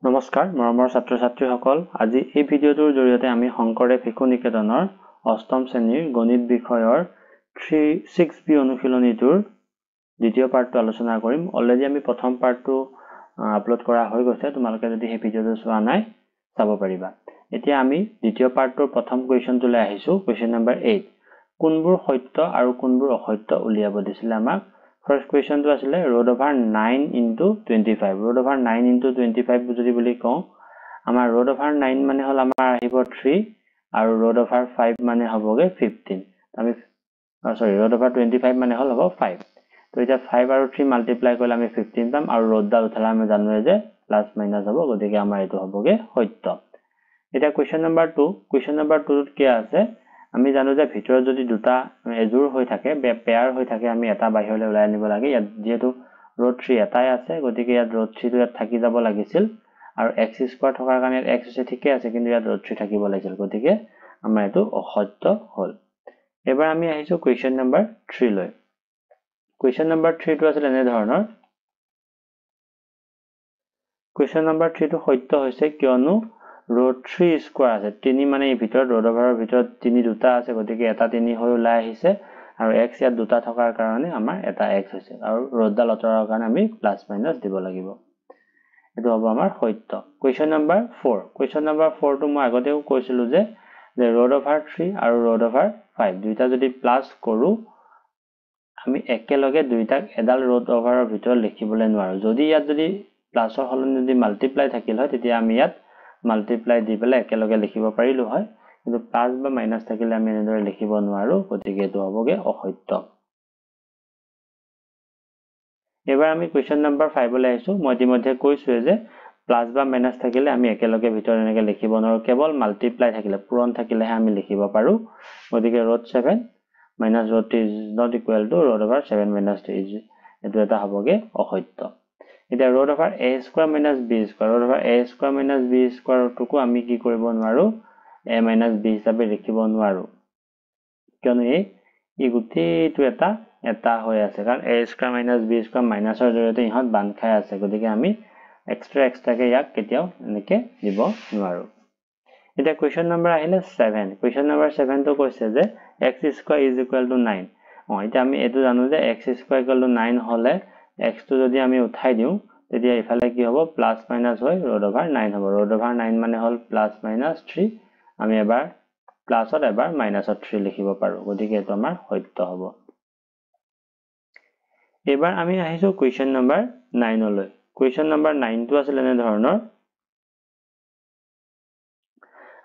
নমস্কাৰ মৰমৰ ছাত্ৰ ছাত্ৰীসকল আজি এই ভিডিঅটোৰ জৰিয়তে আমি শংকৰদেৱ শিশু নিকেতনৰ অষ্টম শ্ৰেণীৰ গণিত বিষয়ৰ 6B অনুশীলনীটোৰ দ্বিতীয় পাৰ্টটো আলোচনা কৰিম অলৰেডি আমি প্ৰথম পাৰ্টটো আপলোড কৰা হৈ গৈছে তোমালোকে যদি এই ভিডিঅটো চোৱা নাই চাব পাৰিবা এতিয়া আমি দ্বিতীয় পাৰ্টটোৰ প্ৰথম কোৱেশ্চনটোলৈ আহিছো কোৱেশ্চন নম্বৰ 8 কোনবোৰ সত্য আৰু কোনবোৰ অসত্য উলিয়াব দিছিল আমাক First question to asile root over 9 into 25 root over 9 into 25 bujuri boli ko amar root over 9 mane hol amar ahibo 3 aru root over 5 mane hoboge 15 ami sorry root over 25 mane hol hobo 5 to eta 5 aru 3 multiply korle ami 15 pam aru root dal uthala ami janu je plus minus hobo godike amar etu hoboge সত্য eta question number 2 ki ase আমি জানো যে ভিতৰত যদি দুটা Azure হৈ থাকে pair হৈ থাকে আমি এটা বাহিৰলৈ ওলাই আনিব লাগে ইয়াত যেহেতু root 3 এটাই আছে গতিকে ইয়াত root 3 টো ইয়াত থাকি যাব লাগিছিল আৰু x স্কয়াৰ থকাৰ কাৰণে x আছে ঠিকে আছে কিন্তু ইয়াত root 3 থাকিব লাগিছিল গতিকে আমাৰ এটো অসত্য হ'ল এবাৰ আমি আহিছো কোৱেশ্চন নম্বৰ 3 লৈ কোৱেশ্চন নম্বৰ 3 টো আছিল এনে ধৰণৰ কোৱেশ্চন নম্বৰ 3 টো সত্য হৈছে কিয়নো root 3 square আছে 3 মানে এই ভিতৰত root over ভিতৰত 3 দুটা আছে গতিকে এটা 3 হৈ ওলাই আহিছে আৰু x ইয়াত দুটা থকাৰ কাৰণে আমাৰ এটা x হৈছে আৰু root ডাল অতৰাৰ কাৰণে আমি প্লাস মাইনাস দিব লাগিব এটো হ'ব আমাৰ সত্য কোৱেশ্চন নম্বৰ 4 টো মই আগতেও কৈছিলো যে root over 3 আৰু root over 5 দুইটা যদি প্লাস কৰো আমি একেলগে দুইটাক এডাল root over ৰ ভিতৰত লিখিবলৈ নোৱাৰো যদি ইয়াত যদি প্লাসৰ হলনি যদি মাল্টিপ্লাই থাকিল হয় তেতিয়া আমি ইয়াত multiply দি পেলে একেলগে লিখিব পাৰিলো হয় কিন্তু প্লাস বা মাইনাস থাকিলে আমি এনেদৰে লিখিব নোৱাৰো গতিকে এটো হবগে অসত্য এবাৰ আমি কোৱেশ্চন নম্বৰ 5 লৈ আহিছো মই ইতিমধ্যে কৈছো যে প্লাস বা মাইনাস থাকিলে আমি একেলগে ভিতৰত এনেকে লিখিব নোৱাৰো কেৱল মাল্টিপ্লাই থাকিলে পূৰণ থাকিলেহে আমি লিখিব পাৰো গতিকে root 7 minus root 3 is not equal to root over 7 minus 3 এটো এটা হবগে অসত্য এটা root over a square minus b square root over a square minus b square টুকু আমি কি কৰিব নোৱাৰো a minus b হিচাপে লিখিব নোৱাৰো কিয়নো এই গুটিটো এটা হৈ আছে কাৰণ a square minus b square মাইনাসৰ জৰিয়তে ইহত বান খাই আছে গতিকে আমি এক্সট্ৰা কে ইয়াক কেতিয়াও এনেকে দিব নোৱাৰো এটা কোৱেশ্চন নম্বৰ আহিলে 7 কোৱেশ্চন নম্বৰ 7 টো কৈছে যে x square is equal to 9 এটা আমি এটো জানো যে x square equal to 9 হলে x টো যদি আমি উঠাই দিও তেতিয়া ইফালে কি হ'ব প্লাস মাইনাস হয় root over 9 হ'ব root over 9 মানে হল প্লাস মাইনাস 3 আমি এবাৰ প্লাসত এবাৰ মাইনাসত 3 লিখিব পাৰো গতিকে এটো আমাৰ সত্য হ'ব এবাৰ আমি আহিছো কোৱেশ্চন নম্বৰ 9 লৈ কোৱেশ্চন নম্বৰ 9 টো আছিল এনে ধৰণৰ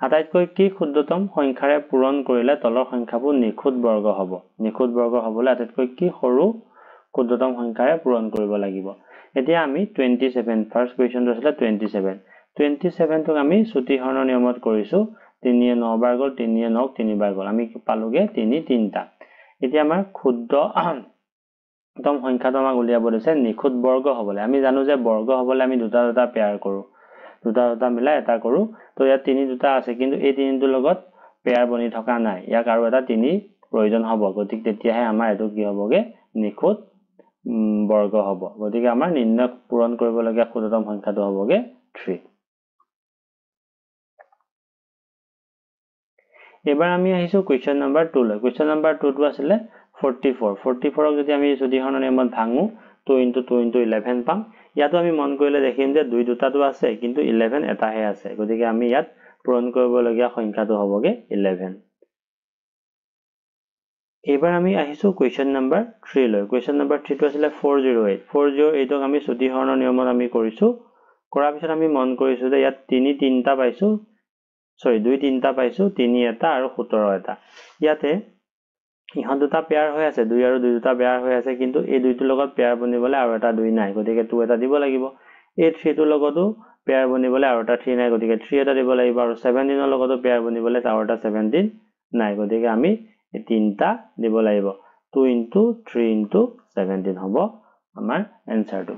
আটাইতকৈ কি ক্ষুদ্ৰতম সংখ্যাৰে পূৰণ কৰিলে তলৰ সংখ্যাবোৰ নিখুঁত বৰ্গ হ'ব নিখুঁত বৰ্গ হ'বলৈ আটাইতকৈ কি সৰু ক্ষুদ্ৰতম সংখ্যাৰে পূৰণ কৰিব লাগিব এতিয়া আমি 27 ফাৰ্স্ট কোৱেশ্চনটো আছিল 27 টোক আমি ছুটি হৰণৰ নিয়মত কৰিছো 3 এ 9 বাৰ গল 3 এ 9 3 বাৰ গল আমি পালোগে 3 তিনটা এতিয়া আমাৰ ক্ষুদ্ৰতম সংখ্যাটো আমাক উলিয়াব দিছে নিখুঁত বৰ্গ হ'বলৈ আমি জানো যে বৰ্গ হ'বলৈ আমি দুটা পেয়াৰ কৰো দুটা মিলাই এটা কৰো তো ইয়াত 3 দুটা আছে কিন্তু এই 3 টোৰ লগত পেয়াৰ বনি থকা নাই ইয়াক আৰু এটা 3 প্ৰয়োজন হ'ব গতিকে তেতিয়াহে আমাৰ এটো কি হ'বগে নিখুঁত বৰ্গ হ'ব গতিকে আমাৰ নিৰ্ণয় পূৰণ কৰিব লগা ক্ষুদ্ৰতম সংখ্যাটো হ'বগে 3 এবাৰ আমি আহিছো কোৱেশ্চন নম্বৰ 2 লৈ কোৱেশ্চন নম্বৰ 2 টো আছিল 44 ক যদি আমি ছুটি হৰণৰ নিয়মত ভাঙো 2 into 11 পাম ইয়াতো আমি মন কৰিলে দেখিম যে দুই দুটাটো আছে কিন্তু 11 এটাহে আছে গতিকে আমি ইয়াত পূৰণ কৰিব লগা সংখ্যাটো হ'বগে 11 এবাৰ আমি আহিছো কোৱেশ্চন নম্বৰ 3 লৈ কোৱেশ্চন নম্বৰ 3 টো আছিল 408 ক আমি ছুটি হৰণৰ নিয়মত আমি কৰিছো কৰাৰ পিছত আমি মন কৰিছো যে ইয়াত 3 তিনটা পাইছো সৰি 2 তিনটা পাইছো 3 এটা আৰু 17 এটা ইয়াতে ইহত দুটা পেয়াৰ হৈ আছে 2 আৰু 2 দুটা পেয়াৰ হৈ আছে কিন্তু এই দুইটোৰ লগত পেয়াৰ বনিবলৈ আৰু এটা 2 নাই গতিকে 2 এটা দিব লাগিব এই 3 টোৰ লগতো পেয়াৰ বনিবলৈ আৰু এটা 3 নাই গতিকে 3 এটা দিব লাগিব আৰু 17 ৰ লগতো পেয়াৰ বনিবলৈ আৰু এটা 17 নাই গতিকে আমি এই তিনটা দিব লাগিব 2 into 3 into 17 হ'ব আমাৰ এনসাৰটো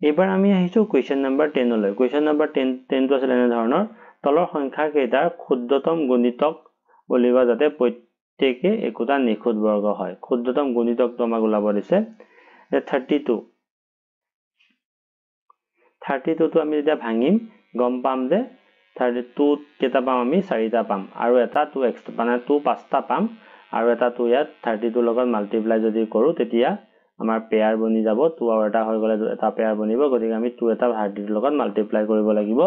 এবাৰ আমি আহিছো কোৱেশ্চন নম্বৰ 10 লৈ কোৱেশ্চন নম্বৰ 10 টো আছিল এনে ধৰণৰ তলৰ সংখ্যা কেইটাৰ ক্ষুদ্ৰতম গুণিতক উলিওৱা যাতে প্ৰত্যেককে একোটা নিখুঁত বৰ্গ হয় ক্ষুদ্ৰতম গুণিতকটো আমাক উলাব দিছে 32 32 টো আমি যেতিয়া ভাঙিম গম পাম যে 32 কেটা পাম আমি 4টা পাম আৰু এটা 2 এক্সট্ৰা মানে 2 5টা পাম আৰু এটা 2 ইয়াত 32 লগত মাল্টিপ্লাই যদি কৰো তেতিয়া আমাৰ পেয়াৰ বনি যাব 2 আৰু এটা হৈ গলে এটা পেয়াৰ বনিব গতিকে আমি 2 এটা 32 লগত মাল্টিপ্লাই কৰিব লাগিব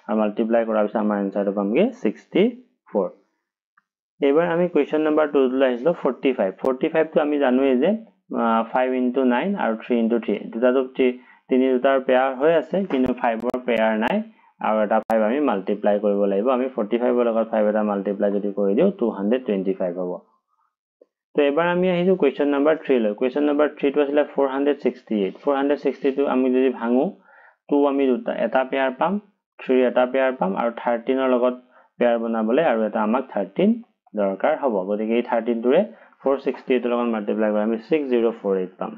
আৰু মাল্টিপ্লাই কৰাৰ পিছত আমাৰ আনসাৰটো পামগে 64 এবাৰ আমি কোৱেশ্চন নম্বৰ 2 লৈ আহিছো 45 টো আমি জানোৱে যে 5 into 9 আৰু 3 into 3 দুটাটো তিনি দুটাৰ পেয়াৰ হৈ আছে কিন্তু 5 ৰ পেয়াৰ নাই আৰু এটা 5 আমি মাল্টিপ্লাই কৰিব লাগিব আমি 45 ৰ লগত 5 এটা মাল্টিপ্লাই যদি কৰি দিও 225 হ'ব তো এবাৰ আমি আহিছো কোৱেশ্চন নম্বৰ 3 লৈ কোৱেশ্চন নম্বৰ 3 টো আছিল 462 আমি যদি ভাঙো 2 আমি দুটা এটা পেয়াৰ পাম 3 এটা পেয়াৰ পাম আৰু 13 ৰ লগত পেয়াৰ বনাবলে আৰু এটা আমাক 13 দৰকাৰ হ'ব গতিকে এই 13 টোৰে 468 ৰ লগত মাল্টিপ্লাই কৰি আমি 6048 পাম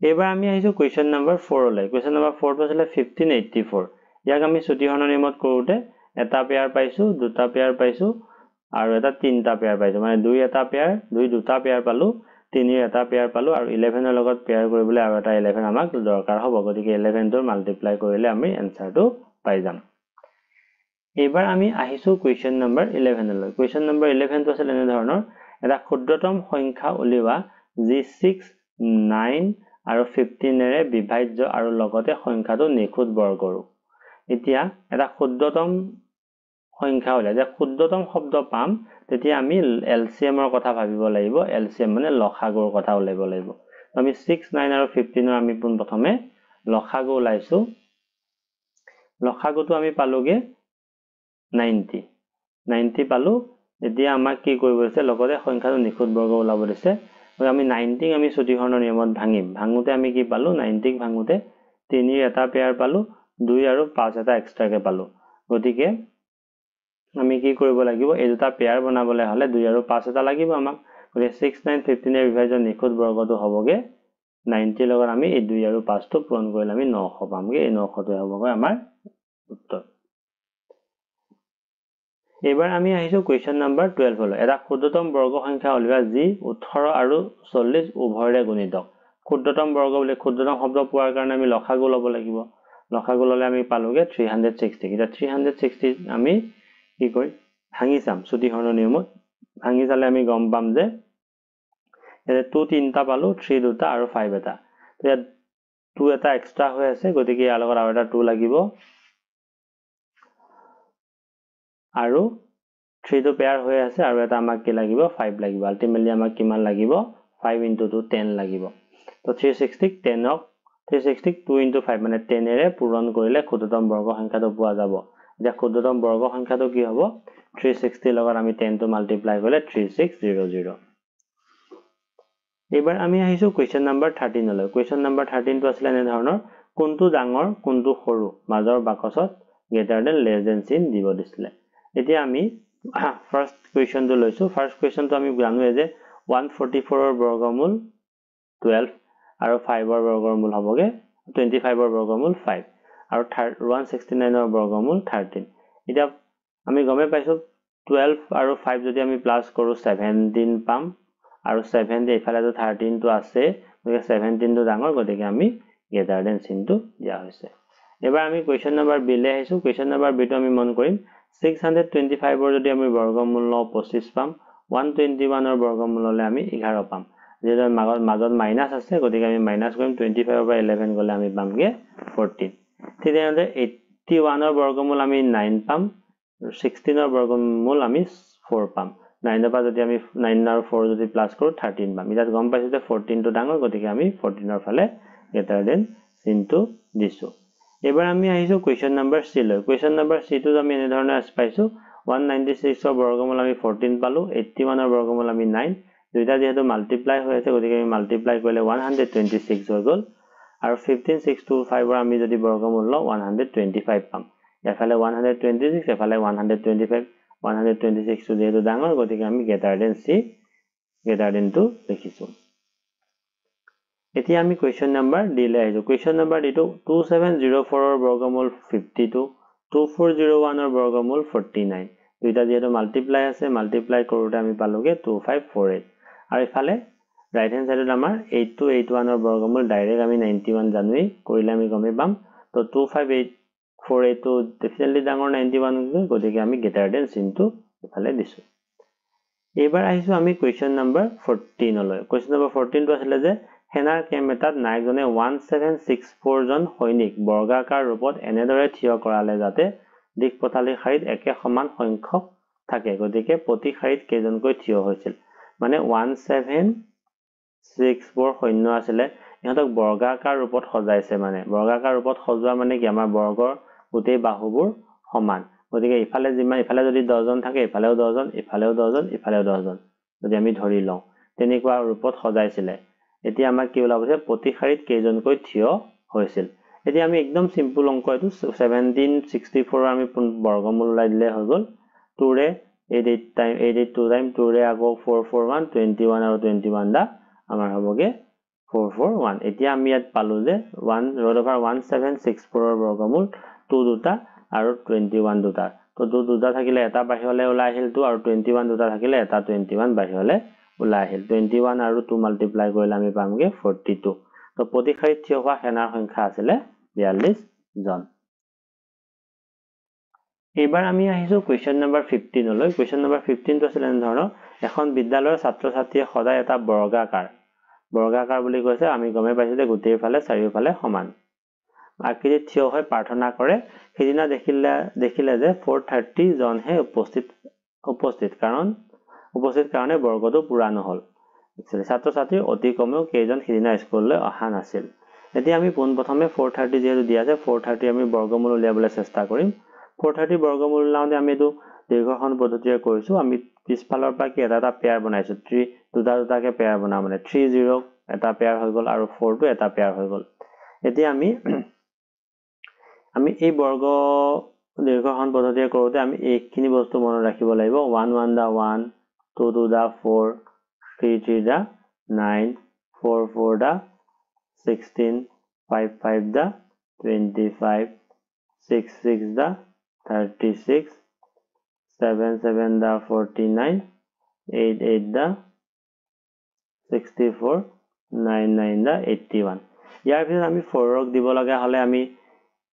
এবাৰ আমি আহিছো কোৱেশ্চন নম্বৰ 4 লৈ কোৱেশ্চন নম্বৰ 4 টো আছিল 1584 ইয়াক আমি ছুটিহৰণ নিয়মত কৰোতে এটা পেয়াৰ পাইছো দুটা পেয়াৰ পাইছো আৰু এটা তিনটা পেয়াৰ পাইছো মানে 2 এটা পেয়াৰ 2 দুটা পেয়াৰ পালো 3 এটা পেয়াৰ পালো আৰু 11 ৰ লগত পেয়াৰ কৰিবলৈ আৰু এটা 11 আমাক দৰকাৰ হ'ব গতিকে 11 টোৰ মাল্টিপ্লাই কৰিলে আমি এনসাৰটো পাই যাম এবাৰ আমি আহিছো কোৱেশ্চন নম্বৰ 11 লৈ কোৱেশ্চন নম্বৰ 11 টো আছিল এনে ধৰণৰ এটা ক্ষুদ্ৰতম সংখ্যা উলিওৱা যি 6 9 আৰু 15 এৰে বিভাজ্য আৰু লগতে সংখ্যাটো নিখুঁত বৰ্গৰো এতিয়া এটা ক্ষুদ্ৰতম সংখ্যা উলিয়া যে ক্ষুদ্ৰতম শব্দ পাম তেতিয়া আমি এলসিএম ৰ কথা ভাবিব লাগিব এলসিএম মানে লসাগুৰ কথা উলিয়াব লাগিব আমি 6 9 আৰু 15 ৰ আমি প্ৰথমে লসাগু উলাইছো লসাগুটো আমি পালোগে 90 পালো এতিয়া আমাক কি কৰিব আছে লগতে সংখ্যাটো নিখুঁত বৰ্গ ওলাব দিছে আমি 90 আমি ছুটিহৰণৰ নিয়মত ভাঙিম ভাঙুতে আমি কি পালো 90 ভাঙুতে 3 এটা পেয়াৰ পালো 2 আৰু 5 এটা এক্সট্ৰাকে পালো গতিকে আমি কি কৰিব লাগিব এই দুটা পেয়াৰ বনাবলৈ হলে 2 আৰু 5 এটা লাগিব আমাক গতিকে 6 9 15 এৰ বিভাজ্য নিখুঁত বৰ্গটো হ'বগে 90 লগত আমি এই 2 আৰু 5 টো পূৰণ কৰিলে আমি 900 পামগে এই 900 টো হ'বগে আমাৰ উত্তৰ এবাৰ আমি আহিছো কোৱেশ্চন নম্বৰ 12 লৈ এটা ক্ষুদ্ৰতম বৰ্গ সংখ্যা উলিওৱা যি 18 আৰু 40 উভয়ৰে গুণিতক ক্ষুদ্ৰতম বৰ্গ বুলি ক্ষুদ্ৰতম শব্দ পোৱাৰ কাৰণে আমি লসাগু ল'ব লাগিব লসাগু ল'লে আমি পালোগে 360 এটা 360 আমি কি কৰি ভাঙি চাম ছুটিহৰণৰ নিয়মত ভাঙি চালে আমি গম পাম যে এতে 2 তিনটা পালো 3 দুটা আৰু 5 এটা তো ইয়াত 2 এটা এক্সট্ৰা হৈ আছে গতিকে ইয়াৰ লগত আৰু এটা 2 লাগিব আৰু 3 টো পেয়াৰ হৈ আছে আৰু এটা আমাক কি লাগিব 5 লাগিব আলটিমেটলি আমাক কিমান লাগিব 5 into 2 10 লাগিব তো 360 10 ক 360 2 into 5 মানে 10 এৰে পূৰণ কৰিলে ক্ষুদ্ৰতম বৰ্গ সংখ্যাটো পোৱা যাব এতিয়া ক্ষুদ্ৰতম বৰ্গ সংখ্যাটো কি হ'ব 360 লগত আমি 10 টো মাল্টিপ্লাই কৰিলে 3600 এবাৰ আমি আহিছো কোৱেশ্চন নম্বৰ 13 লৈ কোৱেশ্চন নম্বৰ 13 টো আছিল এনে ধৰণৰ কোনটো ডাঙৰ কোনটো সৰু মাজৰ বাকচত গ্ৰেটাৰ দেন লেছ দেন চিন দিব দিছিলে এতিয়া আমি ফাৰ্স্ট কোৱেশ্চন টো লৈছো ফাৰ্স্ট কোৱেশ্চন টো আমি জানোৱে যে 144 ৰ বৰ্গমূল 12 আৰু 5 ৰ বৰ্গমূল হ'বগে 25 ৰ বৰ্গমূল 5 আৰু 169 ৰ বৰ্গমূল 13 এতিয়া আমি গমে পাইছো 12 আৰু 5 যদি আমি প্লাস কৰো 17 পাম আৰু 7 এফালে তো 13 টো আছে গতিকে 17 টো ডাঙৰ গতিকে আমি গ্ৰেটাৰ দেন চিনটো দিয়া হৈছে এবাৰ আমি কোৱেশ্চন নম্বৰ বি লৈ আহিছো কোৱেশ্চন নম্বৰ বি টো আমি মন কৰিম 625 ৰ যদি আমি বৰ্গমূল লও 25 পাম 121 ৰ বৰ্গমূল ললে আমি 11 পাম যেটা মাজত মাইনাস আছে গতিকে আমি মাইনাস কৰিম 25 ৰ পৰা 11 গলে আমি পামগে 14 তেতিয়াহলে 81 ৰ বৰ্গমূল আমি 9 পাম 16 ৰ বৰ্গমূল আমি 4 পাম 9 ৰ পৰা যদি আমি 9 আৰু 4 যদি প্লাস কৰো 13 পাম ইটা গম পাইছো যে 14 টো ডাঙৰ গতিকে আমি 14 ৰ ফালে গ্ৰেটাৰ দেন চিনটো দিছো এবাৰ আমি আহিছো কোৱেশ্চন নম্বৰ সি লৈ কোৱেশ্চন নম্বৰ সি টো আমি এনে ধৰণে পাইছো 196 ৰ বৰ্গমূল আমি 14 পালো 81 ৰ বৰ্গমূল আমি 9 দুইটা যেহেতু মাল্টিপ্লাই হৈ আছে গতিকে আমি মাল্টিপ্লাই কৰিলে 126 হৈ গল আৰু 15625 ৰ আমি যদি বৰ্গমূল লও 125 পাম এফালে 126 এফালে 125 126 টো যেহেতু ডাঙৰ গতিকে আমি গ্ৰেটাৰ দেন সি গ্ৰেটাৰ দেন টো লিখিছো এতিয়া আমি কোৱেশ্চন নম্বৰ ডি লৈ আহিছো কোৱেশ্চন নম্বৰ ডি টো 2704 ৰ বৰ্গমূল 52 2401 ৰ বৰ্গমূল 49 দুইটা যেহেতু মাল্টিপ্লাই আছে মাল্টিপ্লাই কৰোতে আমি পালোগে 2548 আৰু ইফালে ৰাইট হ্যান্ড সাইডত আমাৰ 8281 ৰ বৰ্গমূল ডাইৰেক্ট আমি 91 জানুই কৰিলে আমি গমে পাম তো 25848 তো ডেফিনেটলি ডাঙৰ 91 গতিকে আমি গ্ৰেটাৰ দেন চিনটো ইফালে দিছো এবাৰ আহিছো আমি কোৱেশ্চন নম্বৰ 14 লৈ কোৱেশ্চন নম্বৰ 14 টো আছিল যে হেনাৰ কেম্প এটাত নায়কজনে 1764 জন সৈনিক বৰ্গাকাৰ ৰূপত এনেদৰে থিয় কৰালে যাতে দিক পথালিৰ শাৰীত একে সমান সংখ্যক থাকে গতিকে প্ৰতি শাৰীত কেইজনকৈ থিয় হৈছিল মানে 1764 সৈন্য আছিল ইহঁতক বৰ্গাকাৰ ৰূপত সজাইছে মানে বৰ্গাকাৰ ৰূপত সজোৱা মানে কি আমাৰ বৰ্গৰ গোটেই বাহুবোৰ সমান গতিকে ইফালে যিমান ইফালে যদি 10 জন থাকে ইফালেও 10 জন ইফালেও 10 জন ইফালেও 10 জন যদি আমি ধৰি লওঁ তেনেকুৱা ৰূপত সজাইছিল এতিয়া আমাৰ কি ওলাব যে প্ৰতি শাৰীত কেইজনকৈ থিয় হৈছিল এতিয়া আমি একদম সিম্পল অংক এটো 1764 আমি বৰ্গমূল ওলাই দিলে হৈ গল 2 ৰে 88 টাইম 82 টাইম 2 ৰে আকৌ 441 21 আৰু 21 দা আমাৰ হবগে 441 এতিয়া আমি ইয়াত পালো যে 1 root over 1764 ৰ বৰ্গমূল 2 দুটা আৰু 21 দুটা তো 2 দুটা থাকিলে এটা বাহিৰলে ওলাই আহিল 2 আৰু 21 দুটা থাকিলে এটা 21 বাহিৰলে ওলাই আহিল 21 আৰু 2 মাল্টিপ্লাই কৰিলে আমি পামগে 42 তো প্ৰতি শাৰীত থিয় হোৱা সেনাৰ সংখ্যা আছিল 42 জন এবাৰ আমি আহিছো কোৱেশ্চন নম্বৰ 15 লৈ কোৱেশ্চন নম্বৰ 15 টো আছিল এনে ধৰণৰ এখন বিদ্যালয়ৰ ছাত্ৰ ছাত্ৰীয়ে সদায় এটা বৰ্গাকাৰ বুলি কৈছে আমি গমে পাইছো যে গোটেই ফালে চাৰিওফালে সমান আকৃতিত থিয় হৈ প্ৰাৰ্থনা কৰে সেইদিনা দেখিলে যে 430 জনহে উপস্থিত কাৰণে বৰ্গটো পুৰা নহল ছাত্ৰ ছাত্ৰী অতি কমেও কেইজন সেইদিনা স্কুললৈ অহা নাছিল এতিয়া আমি পোনপ্ৰথমে 430 যেটো দিয়া আছে 430 আমি বৰ্গমূল উলিয়াবলৈ চেষ্টা কৰিম 430 বৰ্গমূল উলাওঁতে আমি এটো দীৰ্ঘখন পদ্ধতিৰে কৰিছো আমি পিছফালৰ পৰা কি এটা পেয়াৰ বনাইছো 3 দুটাকে পেয়াৰ বনা মানে 30 এটা পেয়াৰ হৈ গল আৰু 4 টো এটা পেয়াৰ হৈ গল এতিয়া আমি এই বৰ্গ দীৰ্ঘখন পদ্ধতিৰে কৰোতে আমি এইখিনি বস্তু মনত ৰাখিব লাগিব 1 1 দা 1 2 2 দা 4 3 3 দা 9 4 4 দা 16 5 5 দা 25 6 6 দা 36 7 7 da 49 8 8 da 64 9 9 da 81 ইয়াৰ ভিতৰত আমি 4 ক দিব লগা হলে আমি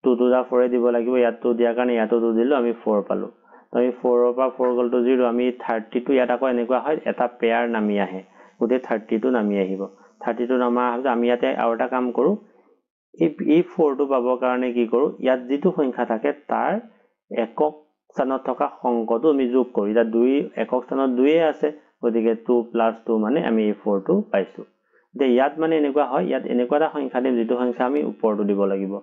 2 2 da 4 দিব লাগিব ইয়াত 2 দিয়া কাৰণে ইয়াত 2 দিলো আমি 4 পালো তো আমি 4 ৰ পৰা 4 গল to 0 আমি 32 ইয়াত আকৌ এনেকুৱা হয় এটা পেয়াৰ নামি আহে গুটে 32 নামি আহিব 32 নামা আছে আমি ইয়াতে আৰু এটা কাম কৰো এই 4 টো পাবৰ কাৰণে কি কৰো ইয়াত যেটো সংখ্যা থাকে তাৰ একক স্থানত থকা সংখ্যাটো আমি যোগ কৰো এটা 2 একক স্থানত 2 আছে গতিকে 2 + 2 মানে আমি এই 4 টো পাইছো যে ইয়াত মানে এনেকুৱা হয় ইয়াত এনেকুৱা এটা সংখ্যা দিম যেটো সংখ্যা আমি ওপৰটো দিব লাগিব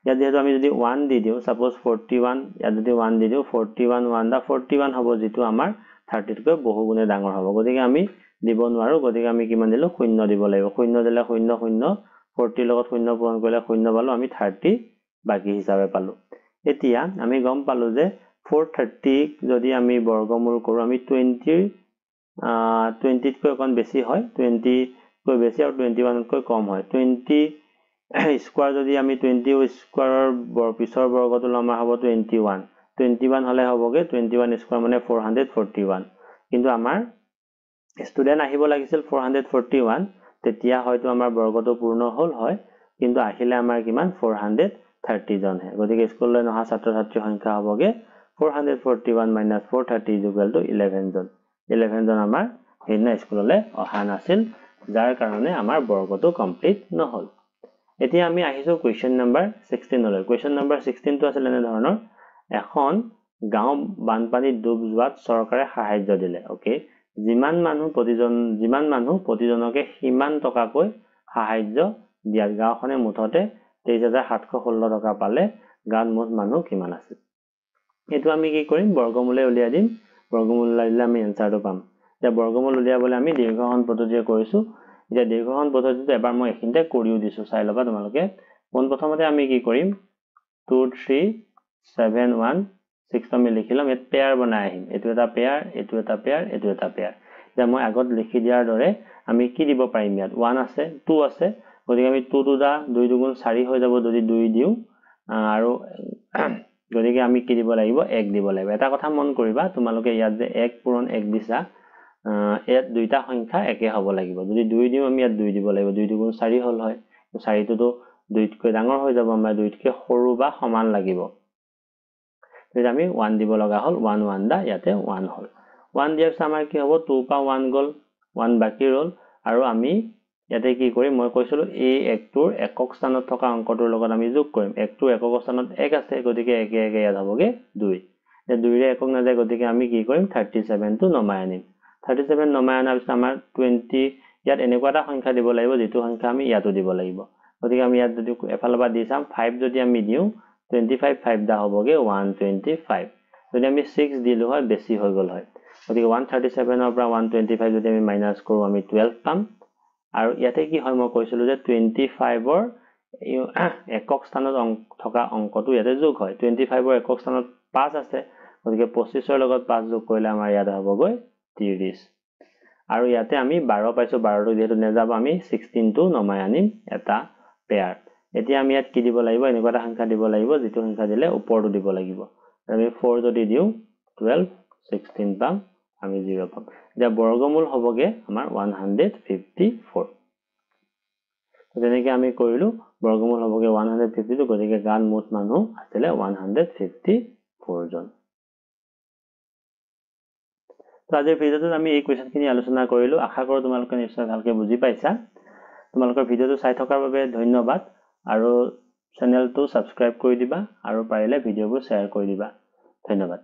ইয়াত যেটো আমি যদি 1 দি দিও সাপোজ 41 ইয়াত যদি 1 দি দিও 41 1 দা 41 হ'ব যেটো আমাৰ 30 তকৈ বহু গুণে ডাঙৰ হ'ব গতিকে আমি দিব নোৱাৰো গতিকে আমি কিমান দিলো 0 দিব লাগিব 0 দিলে 0 0 40 লগত 0 পূৰণ কৰিলে 0 পালো আমি 30 বাকি হিচাপে পালো এতিয়া আমি গম পালো যে 430 যদি আমি বৰ্গমূল কৰো আমি 20 কৈ অকন বেছি হয় 20 কৈ বেছি আৰু 21 কৈ কম হয় 20 স্কয়াৰ যদি আমি 20 স্কয়াৰৰ পিছৰ বৰ্গটো লমা হ'ব 21 হলে হ'বগে 21 স্কয়াৰ মানে 441 কিন্তু আমাৰ ষ্টুডেন্ট আহিব লাগিছিল 441 তেতিয়া হয়তো আমাৰ বৰ্গটো পূৰ্ণ হল হয় কিন্তু আহিলে আমাৰ কিমান 430 জন হে গতিকে স্কুললৈ নহা ছাত্ৰ ছাত্ৰীৰ সংখ্যা হ'বগে 441 minus 430 is equal to 11 জন 11 জন আমাৰ হেনা স্কুললৈ অহা নাছিল যাৰ কাৰণে আমাৰ বৰ্গটো কমপ্লিট নহল এতিয়া আমি আহিছো কোৱেশ্চন নম্বৰ 16 লৈ কোৱেশ্চন নম্বৰ 16 টো আছিল এনে ধৰণৰ এখন গাঁও বানপানী ডুব যোৱাত চৰকাৰে সাহায্য দিলে ওকে যিমান মানুহ প্ৰতিজনকে সিমান টকাকৈ সাহায্য দিয়া গাঁওখনে মুঠতে 23716 টকা পালে গাঁৱত মুঠ মানুহ কিমান আছে এটো আমি কি কৰিম বৰ্গমূলে উলিয়াই দিম বৰ্গমূল উলিয়ালে আমি এনসাৰটো পাম যে বৰ্গমূল উলিয়াবলৈ আমি দীৰ্ঘখন পদ্ধতিৰে কৰিছো যে দীৰ্ঘখন পদ্ধতিটো এবাৰ মই এখিনতে কৰিও দিছো চাই লবা তোমালোকে কোন প্ৰথমতে আমি কি কৰিম 2 3 7 1 6 আমি লিখিলাম এত পেয়াৰ বনাই আহিম এটো এটা পেয়াৰ এটো এটা পেয়াৰ এটো এটা পেয়াৰ যে মই আগত লিখি দিয়াৰ দৰে আমি কি দিব পাৰিম ইয়াত 1 আছে 2 আছে গতিকে আমি 2 2 দা 2 দুগুণ 4 হৈ যাব যদি 2 দিও আৰু গতিকে আমি কি দিব লাগিব 1 দিব লাগিব এটা কথা মন কৰিবা তোমালোকে ইয়াত যে 1 পূৰণ 1 দিছা ইয়াত দুইটা সংখ্যা একে হ'ব লাগিব যদি 2 দিও আমি ইয়াত 2 দিব লাগিব 2 2 4 হল হয় 4 টো 2 তকৈ ডাঙৰ হৈ যাব আমাৰ 2 তকৈ সৰু বা সমান লাগিব যদি আমি 1 দিব লগা হল 1 1 দা ইয়াতে 1 হল 1 দিয়াৰ পিছত আমাৰ কি হ'ব 2 পা 1 গল 1 বাকি ৰল আৰু আমি ইয়াতে কি কৰিম মই কৈছিলো এই একটোৰ একক স্থানত থকা অংকটোৰ লগত আমি যোগ কৰিম একটোৰ একক স্থানত 1 আছে গতিকে একে একে ইয়াত হ'বগে 2 এই 2 ৰে একক না যায় গতিকে আমি কি কৰিম 37 টো নমাই আনিম 37 নমাই আনাৰ পিছত আমাৰ 20 ইয়াত এনেকুৱা এটা সংখ্যা দিব লাগিব যেটো সংখ্যা আমি ইয়াতো দিব লাগিব গতিকে আমি ইয়াত যদি এফালবা দি চাম 5 যদি আমি দিও 25 5 দা হ'বগে 125 যদি আমি 6 দিলো হয় বেছি হৈ গল হয় গতিকে 137 ৰ পৰা 125 যদি আমি মাইনাস কৰো আমি 12 পাম আৰু ইয়াতে কি হয় মই কৈছিলো যে 25 ৰ একক স্থানত থকা অংকটো ইয়াতে যোগ হয় 25 ৰ একক স্থানত 5 আছে গতিকে 25 ৰ লগত 5 যোগ কৰিলে আমাৰ ইয়াত হ'বগৈ 30 আৰু ইয়াতে আমি 12 পাইছো 12 টো যেহেতু নেযাব আমি 16 টো নমাই আনিম এটা পেয়াৰ এতিয়া আমি ইয়াত কি দিব লাগিব এনেকুৱা এটা সংখ্যা দিব লাগিব যেটো সংখ্যা দিলে ওপৰটো দিব লাগিব আমি 4 যদি দিও 12 16 পাম আমি 0 পাম এতিয়া বৰ্গমূল হ'বগে আমাৰ 154 যেনেকৈ আমি কৰিলো বৰ্গমূল হ'বগে 152 গতিকে গান মুঠ মানুহ আছিল 154 জন তো আজিৰ ভিডিওটোত আমি এই কোৱেশ্চনখিনি আলোচনা কৰিলো আশা কৰো তোমালোকে নিশ্চয় ভালকৈ বুজি পাইছা তোমালোকৰ ভিডিওটো চাই থকাৰ বাবে ধন্যবাদ আৰু চেনেলটো সাবস্ক্ৰাইব কৰি দিবা আৰু পাৰিলে ভিডিওবোৰ শ্বেয়াৰ কৰি দিবা ধন্যবাদ